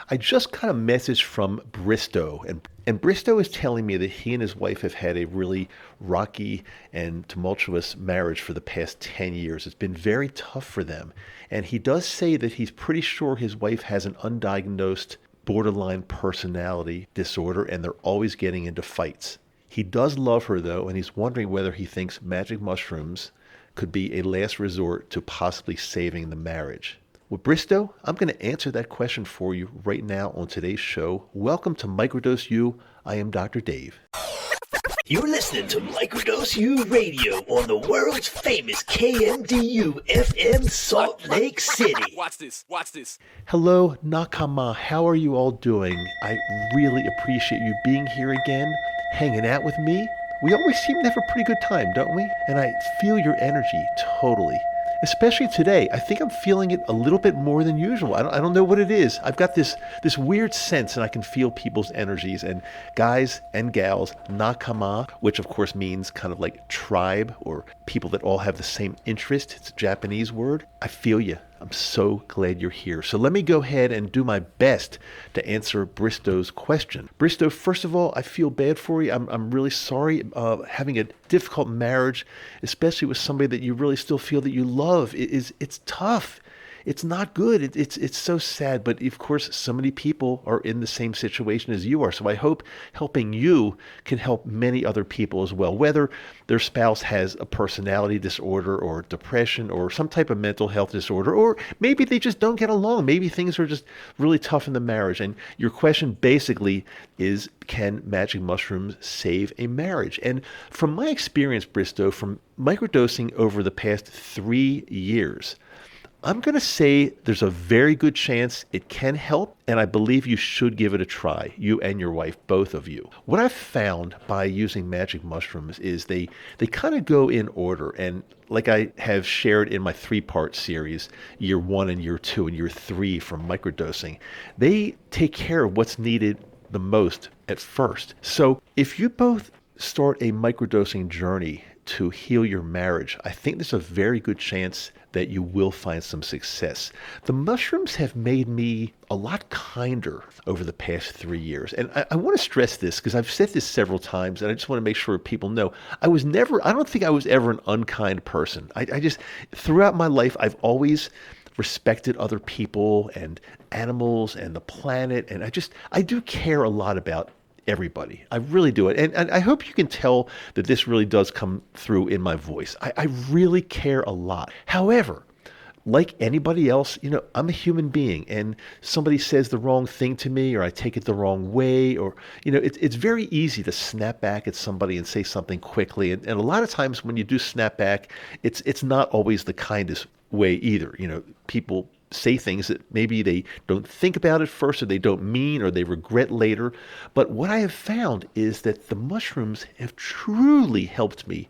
I just got a message from Bristow, and Bristow is telling me that he and his wife have had a really rocky and tumultuous marriage for the past 10 years. It's been very tough for them. And he does say that he's pretty sure his wife has an undiagnosed borderline personality disorder, and they're always getting into fights. He does love her, though, and he's wondering whether he thinks magic mushrooms could be a last resort to possibly saving the marriage. Well, Bristow, I'm going to answer that question for you right now on today's show. Welcome to Microdose U. I am Dr. Dave. You're listening to Microdose U Radio on the world's famous KMDU FM Salt Lake City. Watch this. Hello, Nakama. How are you all doing? I really appreciate you being here again, hanging out with me. We always seem to have a pretty good time, don't we? And I feel your energy totally. Especially today, I think I'm feeling it a little bit more than usual. I don't know what it is. I've got this weird sense, and I can feel people's energies. And guys and gals, nakama, which of course means kind of like tribe or people that all have the same interest. It's a Japanese word. I feel you. I'm so glad you're here. So let me go ahead and do my best to answer Bristow's question. Bristow, first of all, I feel bad for you. I'm really sorry having a difficult marriage, especially with somebody that you really still feel that you love. It's tough. It's not good. It's so sad. But of course, so many people are in the same situation as you are. So I hope helping you can help many other people as well, whether their spouse has a personality disorder or depression or some type of mental health disorder, or maybe they just don't get along. Maybe things are just really tough in the marriage. And your question basically is, can magic mushrooms save a marriage? And from my experience, Bristow, from microdosing over the past 3 years, I'm going to say there's a very good chance it can help, and I believe you should give it a try, you and your wife, both of you. What I've found by using magic mushrooms is they kind of go in order, and like I have shared in my 3-part series, year 1 and year 2 and year 3 from microdosing, they take care of what's needed the most at first. So if you both start a microdosing journey to heal your marriage, I think there's a very good chance that you will find some success. The mushrooms have made me a lot kinder over the past 3 years. And I want to stress this because I've said this several times, and I just want to make sure people know I don't think I was ever an unkind person. I just, throughout my life, I've always respected other people and animals and the planet. And I do care a lot about everybody. I really do it. And I hope you can tell that this really does come through in my voice. I really care a lot. However, like anybody else, I'm a human being, and somebody says the wrong thing to me, or I take it the wrong way, or, it's very easy to snap back at somebody and say something quickly. And a lot of times when you do snap back, it's not always the kindest way either. People say things that maybe they don't think about at first, or they don't mean, or they regret later. But what I have found is that the mushrooms have truly helped me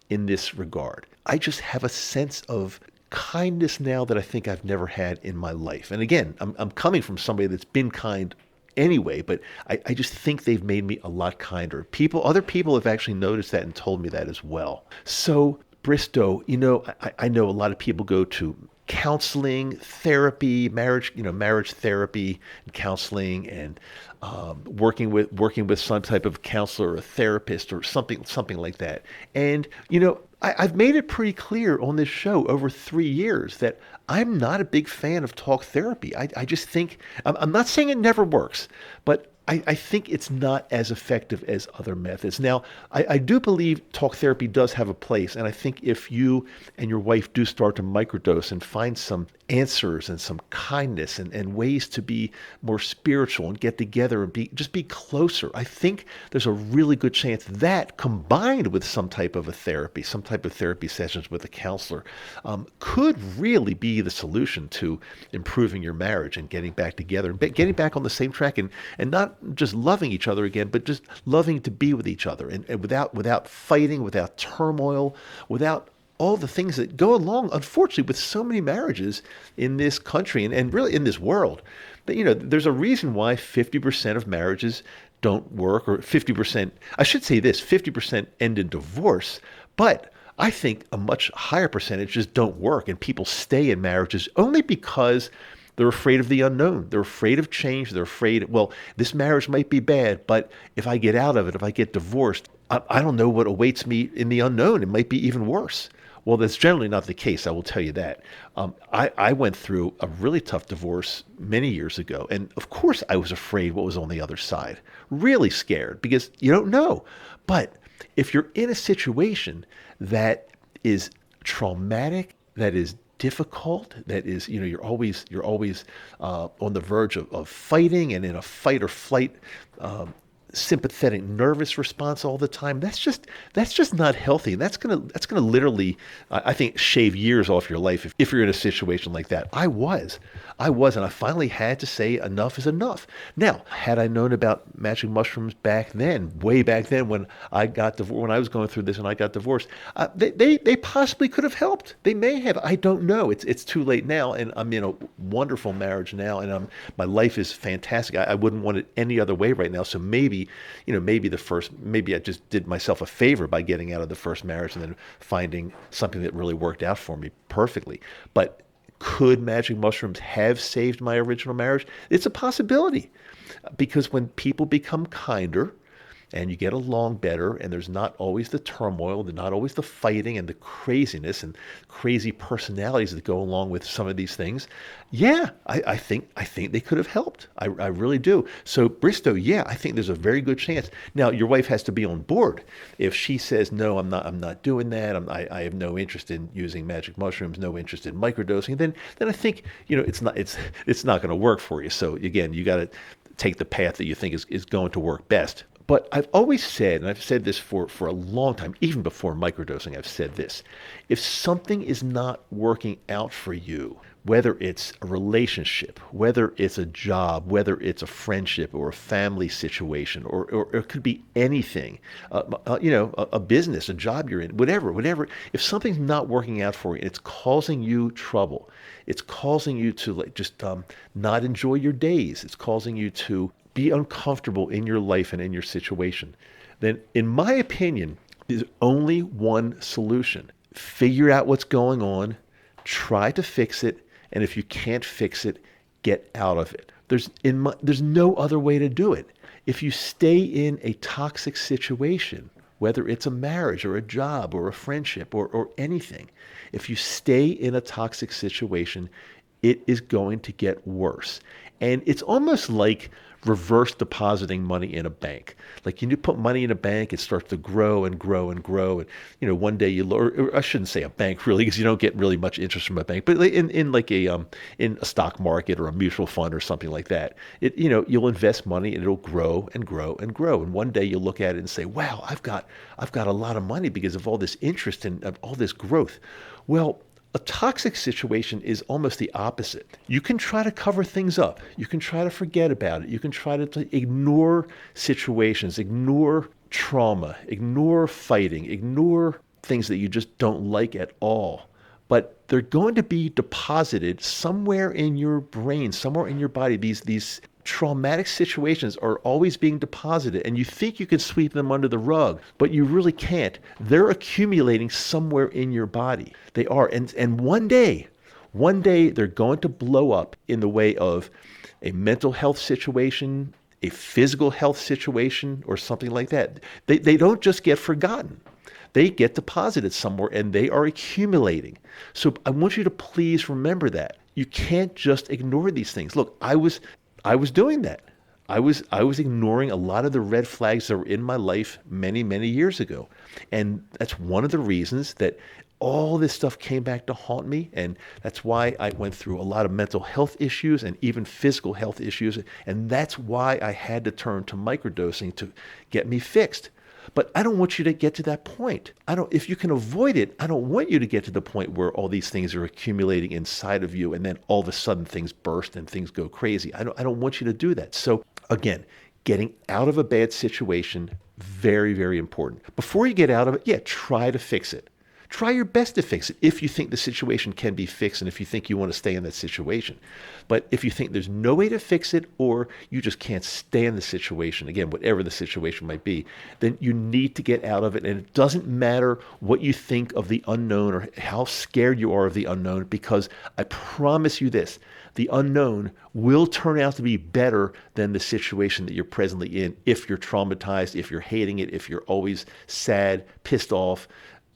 in this regard. I just have a sense of kindness now that I think I've never had in my life. And again, I'm coming from somebody that's been kind anyway, but I just think they've made me a lot kinder. Other people have actually noticed that and told me that as well. So Bristow, I know a lot of people go to counseling, therapy, marriage therapy, and counseling, and working with some type of counselor or a therapist or something like that. And I've made it pretty clear on this show over 3 years that I'm not a big fan of talk therapy. I just think I'm not saying it never works, but I think it's not as effective as other methods. Now, I do believe talk therapy does have a place, and I think if you and your wife do start to microdose and find some answers and some kindness and ways to be more spiritual and get together and be closer, I think there's a really good chance that, combined with some type of therapy sessions with a counselor, could really be the solution to improving your marriage and getting back together and getting back on the same track and not just loving each other again, but just loving to be with each other and without fighting, without turmoil, without all the things that go along, unfortunately, with so many marriages in this country and really in this world. But, there's a reason why 50% of marriages don't work, or 50%, I should say this, 50% end in divorce, but I think a much higher percentage just don't work, and people stay in marriages only because They're afraid of the unknown. They're afraid of change. They're afraid, well, this marriage might be bad, but if I get out of it, if I get divorced, I don't know what awaits me in the unknown. It might be even worse. Well, that's generally not the case. I will tell you that. I went through a really tough divorce many years ago. And of course, I was afraid what was on the other side. Really scared because you don't know. But if you're in a situation that is traumatic, that is difficult, that is, you're always on the verge of fighting and in a fight or flight sympathetic nervous response all the time, that's just not healthy. That's gonna literally, I think, shave years off your life if you're in a situation like that. I was and I finally had to say enough is enough. Now, had I known about magic mushrooms back then, way back then, when I was going through this and I got divorced, they possibly could have helped. They may have. I don't know. It's too late now, and I'm in a wonderful marriage now, and my life is fantastic. I wouldn't want it any other way right now. So maybe I just did myself a favor by getting out of the first marriage and then finding something that really worked out for me perfectly. But could magic mushrooms have saved my original marriage? It's a possibility, because when people become kinder and you get along better and there's not always the turmoil, there's not always the fighting and the craziness and crazy personalities that go along with some of these things, yeah, I think they could have helped. I really do. So Bristow, yeah, I think there's a very good chance. Now, your wife has to be on board. If she says, no, I'm not doing that, I have no interest in using magic mushrooms, no interest in microdosing, then I think, it's not going to work for you. So again, you got to take the path that you think is going to work best. But I've always said, and I've said this for a long time, even before microdosing, I've said this: if something is not working out for you, whether it's a relationship, whether it's a job, whether it's a friendship or a family situation, or it could be anything, a business, a job you're in, whatever. If something's not working out for you, it's causing you trouble. It's causing you to just not enjoy your days. It's causing you to be uncomfortable in your life and in your situation. Then, in my opinion, there's only one solution. Figure out what's going on, try to fix it, and if you can't fix it, get out of it. There's no other way to do it. If you stay in a toxic situation, whether it's a marriage or a job or a friendship or anything, if you stay in a toxic situation, it is going to get worse. And it's almost like reverse depositing money in a bank. Like, you put money in a bank, it starts to grow and grow and grow. And, one day or I shouldn't say a bank really, because you don't get really much interest from a bank, but in a stock market or a mutual fund or something like that, you'll invest money and it'll grow and grow and grow. And one day you'll look at it and say, wow, I've got a lot of money because of all this interest and of all this growth. Well, a toxic situation is almost the opposite. You can try to cover things up. You can try to forget about it. You can try to ignore situations, ignore trauma, ignore fighting, ignore things that you just don't like at all. But they're going to be deposited somewhere in your brain, somewhere in your body. These traumatic situations are always being deposited, and you think you can sweep them under the rug, but you really can't. They're accumulating somewhere in your body. They are. And one day they're going to blow up in the way of a mental health situation, a physical health situation, or something like that. They don't just get forgotten. They get deposited somewhere and they are accumulating. So I want you to please remember that. You can't just ignore these things. Look, I was doing that. I was ignoring a lot of the red flags that were in my life many, many years ago. And that's one of the reasons that all this stuff came back to haunt me. And that's why I went through a lot of mental health issues and even physical health issues. And that's why I had to turn to microdosing to get me fixed. But I don't want you to get to that point. If you can avoid it, I don't want you to get to the point where all these things are accumulating inside of you and then all of a sudden things burst and things go crazy. I don't want you to do that. So again, getting out of a bad situation, very, very important. Before you get out of it, try to fix it. Try your best to fix it if you think the situation can be fixed and if you think you want to stay in that situation. But if you think there's no way to fix it or you just can't stand the situation, again, whatever the situation might be, then you need to get out of it. And it doesn't matter what you think of the unknown or how scared you are of the unknown, because I promise you this, the unknown will turn out to be better than the situation that you're presently in if you're traumatized, if you're hating it, if you're always sad, pissed off,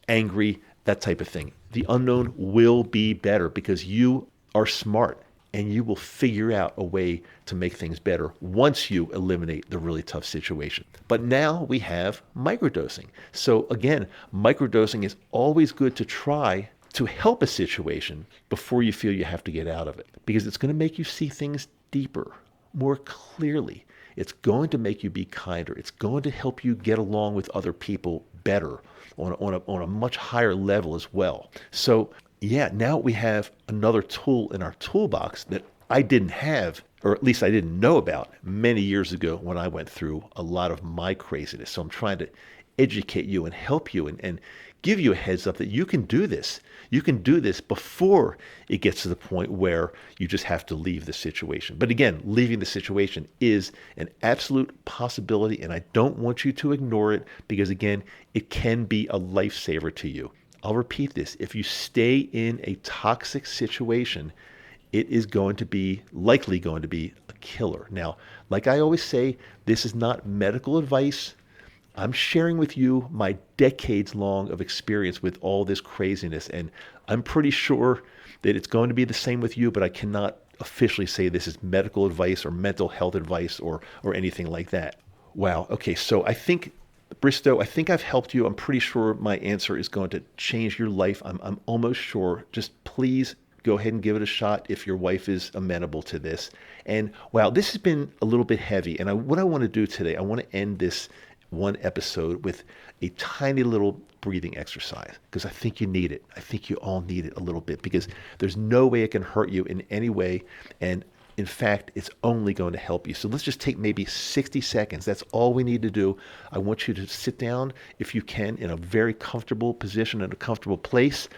angry, that type of thing. The unknown will be better because you are smart and you will figure out a way to make things better once you eliminate the really tough situation. But now we have microdosing. So again, microdosing is always good to try to help a situation before you feel you have to get out of it, because it's going to make you see things deeper, more clearly. It's going to make you be kinder. It's going to help you get along with other people better on a much higher level as well. So yeah, now we have another tool in our toolbox that I didn't have, or at least I didn't know about many years ago when I went through a lot of my craziness. So I'm trying to educate you and help you and give you a heads up that you can do this. You can do this before it gets to the point where you just have to leave the situation. But again, leaving the situation is an absolute possibility, and I don't want you to ignore it because, again, it can be a lifesaver to you. I'll repeat this. If you stay in a toxic situation, it is likely going to be a killer. Now, like I always say, this is not medical advice. I'm sharing with you my decades long of experience with all this craziness, and I'm pretty sure that it's going to be the same with you, but I cannot officially say this is medical advice or mental health advice or anything like that. Wow. Okay. So I think, Bristow, I think I've helped you. I'm pretty sure my answer is going to change your life. I'm almost sure. Just please go ahead and give it a shot if your wife is amenable to this. And wow, this has been a little bit heavy. And what I want to do today, I want to end this one episode with a tiny little breathing exercise because I think you need it. I think you all need it a little bit because there's no way it can hurt you in any way. And in fact, it's only going to help you. So let's just take maybe 60 seconds. That's all we need to do. I want you to sit down, if you can, in a very comfortable position, in a comfortable place.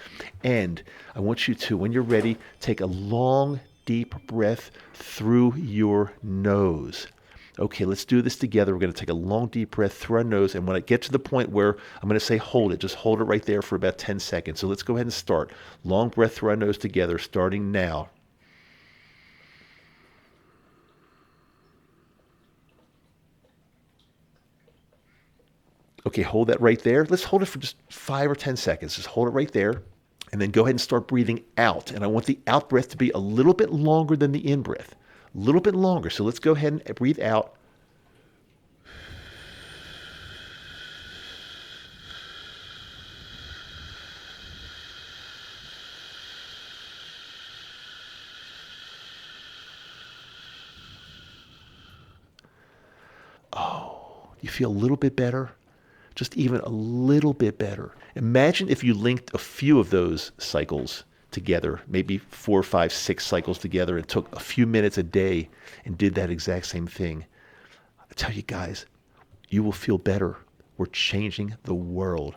And I want you to, when you're ready, take a long, deep breath through your nose. Okay, let's do this together. We're going to take a long, deep breath through our nose. And when I get to the point where I'm going to say hold it, just hold it right there for about 10 seconds. So let's go ahead and start. Long breath through our nose together, starting now. Okay, hold that right there. Let's hold it for just 5 or 10 seconds. Just hold it right there. And then go ahead and start breathing out. And I want the out breath to be a little bit longer than the in breath. A little bit longer. So let's go ahead and breathe out. Oh, you feel a little bit better? Just even a little bit better. Imagine if you linked a few of those cycles together, maybe 4, 5, 6 cycles together, and took a few minutes a day and did that exact same thing. I tell you guys, you will feel better. We're changing the world.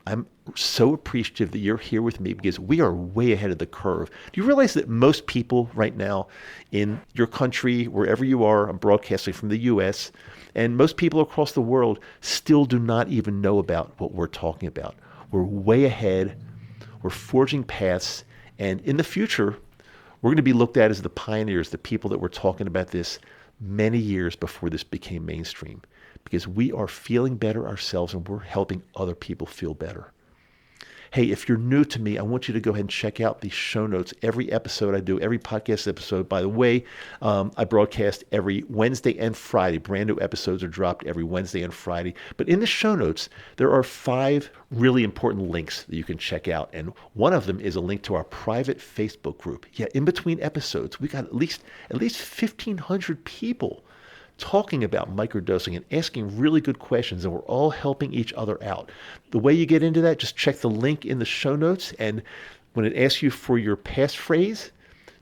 I'm so appreciative that you're here with me because we are way ahead of the curve. Do you realize that most people right now in your country, wherever you are, I'm broadcasting from the US, and most people across the world still do not even know about what we're talking about. We're way ahead. We're forging paths. And in the future, we're going to be looked at as the pioneers, the people that were talking about this many years before this became mainstream, because we are feeling better ourselves and we're helping other people feel better. Hey, if you're new to me, I want you to go ahead and check out the show notes. Every episode I do, every podcast episode, by the way, I broadcast every Wednesday and Friday. Brand new episodes are dropped every Wednesday and Friday. But in the show notes, there are 5 really important links that you can check out. And one of them is a link to our private Facebook group. Yeah, in between episodes, we got at least 1,500 people talking about microdosing and asking really good questions, and we're all helping each other out. The way you get into that, just check the link in the show notes, and when it asks you for your passphrase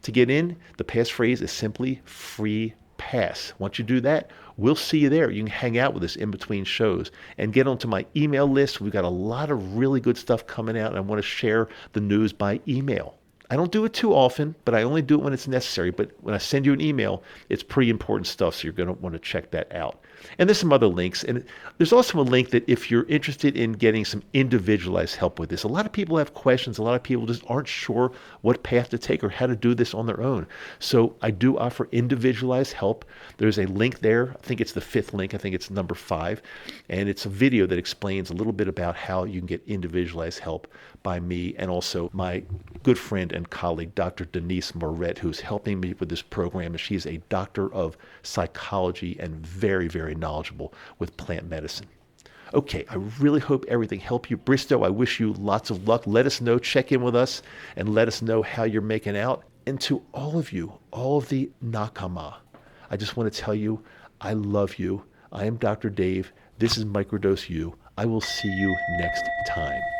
to get in, the passphrase is simply free pass. Once you do that, we'll see you there. You can hang out with us in between shows and get onto my email list. We've got a lot of really good stuff coming out, and I want to share the news by email. I don't do it too often, but I only do it when it's necessary. But when I send you an email, it's pretty important stuff, so you're going to want to check that out. And there's some other links. And there's also a link that if you're interested in getting some individualized help with this, a lot of people have questions. A lot of people just aren't sure what path to take or how to do this on their own. So I do offer individualized help. There's a link there. I think it's the 5th link. I think it's number 5. And it's a video that explains a little bit about how you can get individualized help by me and also my good friend and colleague, Dr. Denise Moret, who's helping me with this program. And she's a doctor of psychology and very, very knowledgeable with plant medicine. Okay, I really hope everything helped you. Bristow, I wish you lots of luck. Let us know, check in with us, and let us know how you're making out. And to all of you, all of the nakama, I just want to tell you, I love you. I am Dr. Dave. This is Microdose U. I will see you next time.